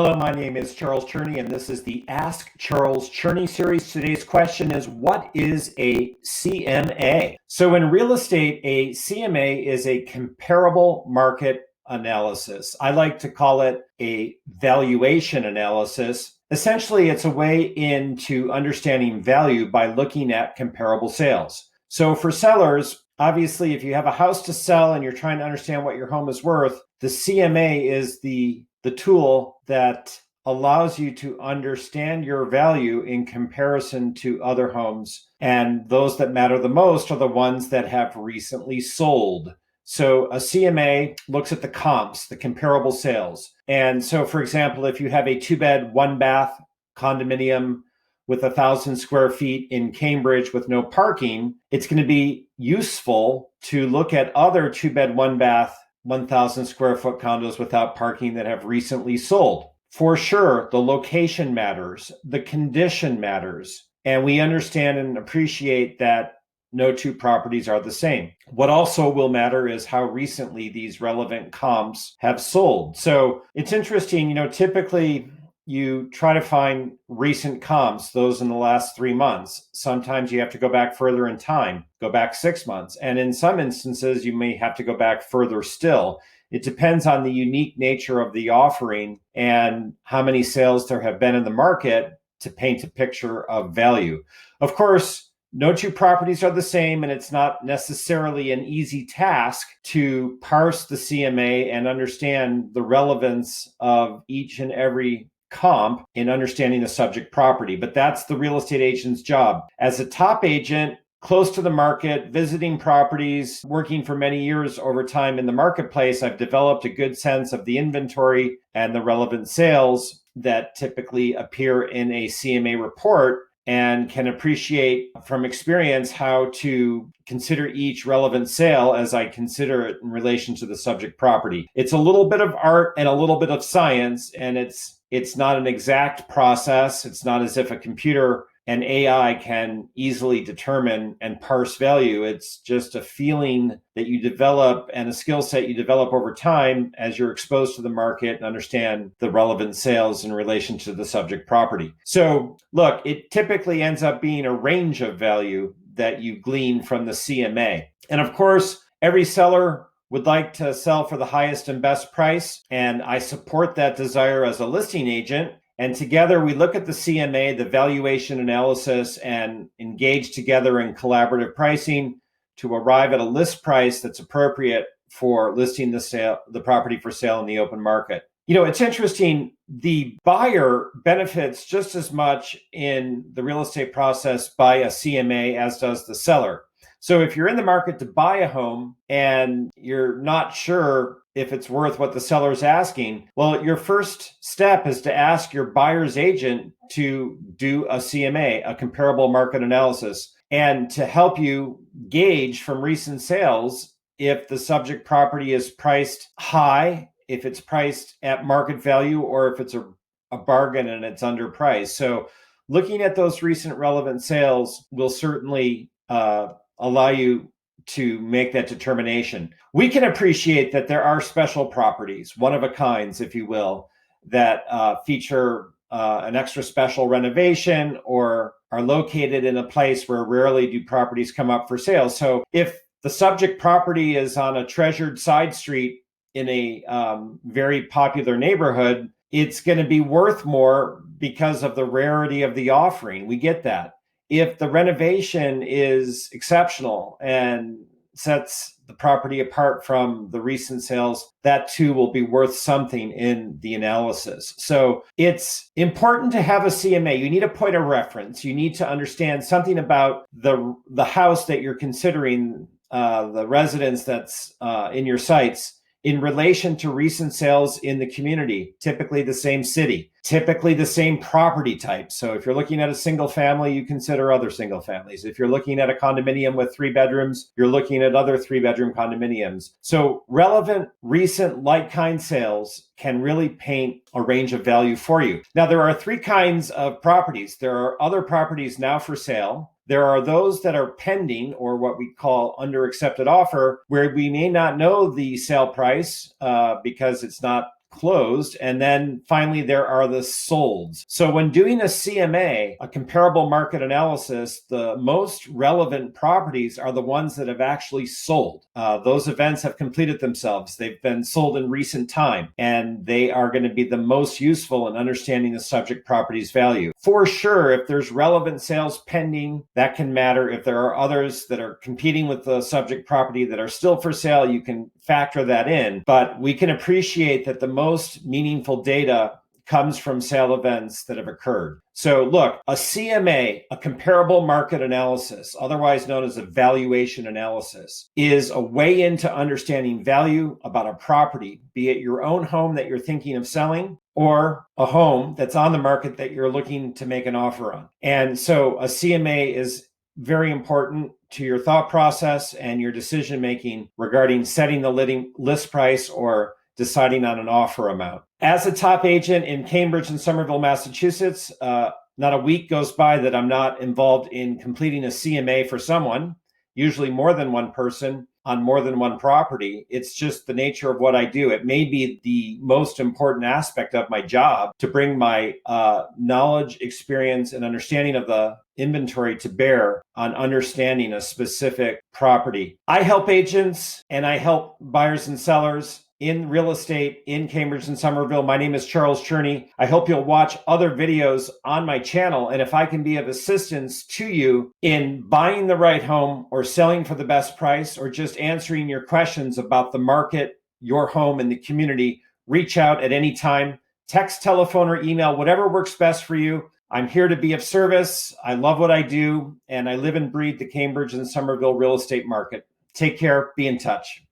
Hello, my name is Charles Cherney, and this is the Ask Charles Cherney series. Today's question is, what is a CMA? So in real estate, a CMA is a comparable market analysis. I like to call it a valuation analysis. Essentially, it's a way into understanding value by looking at comparable sales. So for sellers, obviously, if you have a house to sell and you're trying to understand what your home is worth, the CMA is the tool that allows you to understand your value in comparison to other homes. And those that matter the most are the ones that have recently sold. So a CMA looks at the comps, the comparable sales. And so, for example, if you have a 2-bed, 1-bath condominium with 1,000 square feet in Cambridge with no parking, it's going to be useful to look at other 2-bed, 1-bath 1,000 square foot condos without parking that have recently sold. For sure, the location matters, the condition matters, and we understand and appreciate that no two properties are the same. What also will matter is how recently these relevant comps have sold. So it's interesting, typically you try to find recent comps, those in the last 3 months. Sometimes you have to go back further in time, go back 6 months. And in some instances, you may have to go back further still. It depends on the unique nature of the offering and how many sales there have been in the market to paint a picture of value. Of course, no two properties are the same, and it's not necessarily an easy task to parse the CMA and understand the relevance of each and every comp in understanding the subject property. But that's the real estate agent's job. As a top agent, close to the market, visiting properties, working for many years over time in the marketplace, I've developed a good sense of the inventory and the relevant sales that typically appear in a CMA report, and can appreciate from experience how to consider each relevant sale as I consider it in relation to the subject property. It's a little bit of art and a little bit of science, and it's not an exact process. It's not as if a computer and AI can easily determine and parse value. It's just a feeling that you develop and a skill set you develop over time as you're exposed to the market and understand the relevant sales in relation to the subject property. So look, it typically ends up being a range of value that you glean from the CMA. And of course, every seller would like to sell for the highest and best price, and I support that desire as a listing agent. And together we look at the CMA, the valuation analysis, and engage together in collaborative pricing to arrive at a list price that's appropriate for listing the property for sale in the open market. It's interesting, the buyer benefits just as much in the real estate process by a CMA as does the seller. So if you're in the market to buy a home and you're not sure if it's worth what the seller's asking, well, your first step is to ask your buyer's agent to do a CMA, a comparable market analysis, and to help you gauge from recent sales if the subject property is priced high, if it's priced at market value, or if it's a bargain and it's underpriced. So looking at those recent relevant sales will certainly allow you to make that determination. We can appreciate that there are special properties, one-of-a-kinds, if you will, that feature an extra special renovation or are located in a place where rarely do properties come up for sale. So if the subject property is on a treasured side street in a very popular neighborhood, it's going to be worth more because of the rarity of the offering. We get that. If the renovation is exceptional and sets the property apart from the recent sales, that too will be worth something in the analysis. So it's important to have a CMA. You need a point of reference. You need to understand something about the house that you're considering, the residence that's in your sites, in relation to recent sales in the community, typically the same city, typically the same property type. So if you're looking at a single family, you consider other single families. If you're looking at a condominium with 3 bedrooms, you're looking at other 3-bedroom condominiums. So relevant recent like-kind sales can really paint a range of value for you. Now, there are 3 kinds of properties. There are other properties now for sale. There are those that are pending, or what we call under accepted offer, where we may not know the sale price because it's not closed. And then finally, there are the solds. So when doing a CMA, a comparable market analysis, the most relevant properties are the ones that have actually sold. Those events have completed themselves. They've been sold in recent time, and they are going to be the most useful in understanding the subject property's value. For sure, if there's relevant sales pending, that can matter. If there are others that are competing with the subject property that are still for sale, you can factor that in. But we can appreciate that the most meaningful data comes from sale events that have occurred. So look, a CMA, a comparable market analysis, otherwise known as a valuation analysis, is a way into understanding value about a property, be it your own home that you're thinking of selling or a home that's on the market that you're looking to make an offer on. And so a CMA is very important to your thought process and your decision making regarding setting the list price or deciding on an offer amount. As a top agent in Cambridge and Somerville, Massachusetts, not a week goes by that I'm not involved in completing a CMA for someone, usually more than one person on more than one property. It's just the nature of what I do. It may be the most important aspect of my job to bring my knowledge, experience, and understanding of the inventory to bear on understanding a specific property. I help agents and I help buyers and sellers in real estate in Cambridge and Somerville. My name is Charles Cherney. I hope you'll watch other videos on my channel. And if I can be of assistance to you in buying the right home or selling for the best price or just answering your questions about the market, your home, and the community, reach out at any time. Text, telephone, or email, whatever works best for you. I'm here to be of service. I love what I do, and I live and breathe the Cambridge and Somerville real estate market. Take care. Be in touch.